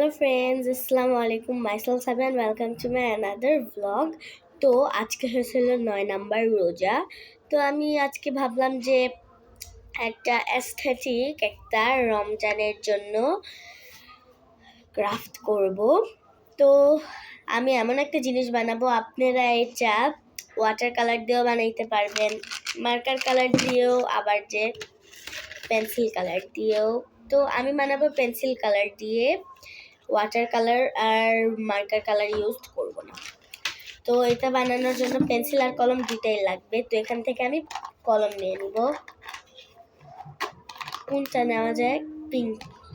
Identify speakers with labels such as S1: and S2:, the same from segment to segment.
S1: Hello friends, আসসালামু আলাইকুম। Myself Sabiya, welcome to my another blog. তো আজকে হয়েছিল 9 নম্বর রোজা। তো আমি আজকে ভাবলাম যে একটা অ্যাস্থেটিক একটা রমজানের জন্য ক্রাফট করব। তো আমি এমন একটা জিনিস বানাবো, আপনারা এটা ওয়াটার কালার দিয়েও বানাইতে পারবেন, মার্কার কালার দিয়েও, আবার যে পেন্সিল কালার দিয়েও। তো আমি বানাবো পেন্সিল কালার দিয়ে, ওয়াটার কালার আর মার্কার কালার ইউজ করব না। তো এটা বানানোর জন্য পেন্সিল আর কলম দুটাই লাগবে। তো এখান থেকে আমি কলম নিয়ে নিব। কোনটা নেওয়া যায়?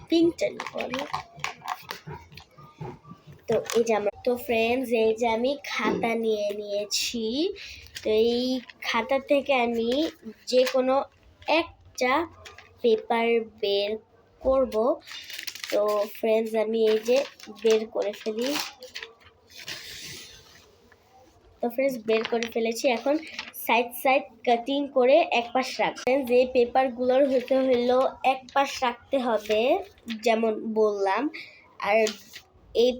S1: পিঙ্কটা নিব। তো এই যে তো ফ্রেন্ডস, এই যে আমি খাতা নিয়ে নিয়েছি। তো এই খাতা থেকে আমি যে কোনো একটা পেপার বের করব। তো ফ্রেন্ডস, আমি এই যে বের করে ফেলি। তো ফ্রেন্ডস, বের করে ফেলেছি। এখন সাইড কাটিং করে এক পাশ রাখবেন। যে পেপারগুলোর হলো এক পাশ রাখতে হবে, যেমন বললাম। আর এই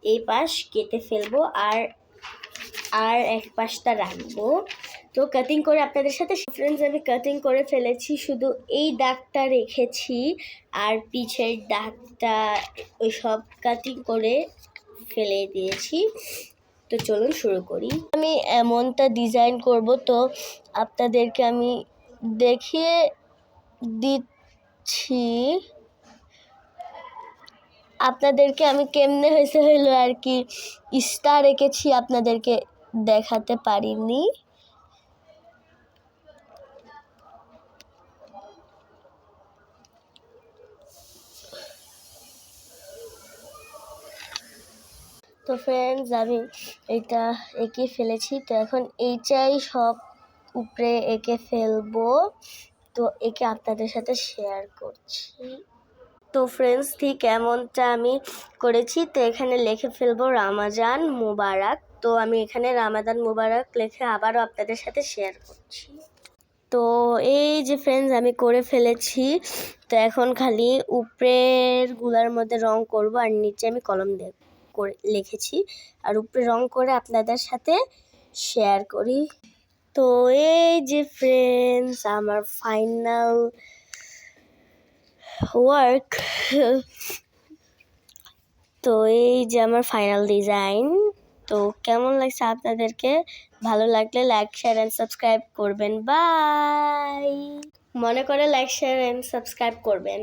S1: এই পাশ কেটে ফেলবো, আর এক পাশটা রাখবো। তো কাটিং করে আপনাদের সাথে ফ্রেন্ডস, আমি কাটিং করে ফেলেছি। শুধু এই দাগটা রেখেছি, আর পিছের দাগটা ওই সব কাটিং করে ফেলে দিয়েছি। তো চলুন শুরু করি। আমি এমনটা ডিজাইন করব, তো আপনাদেরকে আমি দেখিয়ে দিচ্ছি। আপনাদেরকে আমি কেমনে হইলো আর কি স্টার রেখেছি, আপনাদেরকে দেখাতে পারিনি। তো ফ্রেন্ডস, আমি এটা এঁকে ফেলেছি। তো এখন এইটাই সব উপরে এঁকে ফেলবো। তো এঁকে আপনাদের সাথে শেয়ার করছি। তো ফ্রেন্ডস, ঠিক এমনটা আমি করেছি। তো এখানে লিখে ফেলবো রামাজান মুবারক। তো আমি এখানে রামাদান মুবারক লিখে আবারও আপনাদের সাথে শেয়ার করছি। তো এই যে ফ্রেন্ডস, আমি করে ফেলেছি। তো এখন খালি উপরের গুলার মধ্যে রং করব, আর নিচে আমি কলম দিয়ে করে লিখেছি, আর উপরে রং করে আপনাদের সাথে শেয়ার করি। তো এই যে ফ্রেন্ডস, আমার ফাইনাল ওয়ার্ক। তো এই যে আমার ফাইনাল ডিজাইন। তো কেমন লাগছে আপনাদেরকে? ভালো লাগলে লাইক, শেয়ার অ্যান্ড সাবস্ক্রাইব করবেন। বাই। মনে করে লাইক, শেয়ার অ্যান্ড সাবস্ক্রাইব করবেন।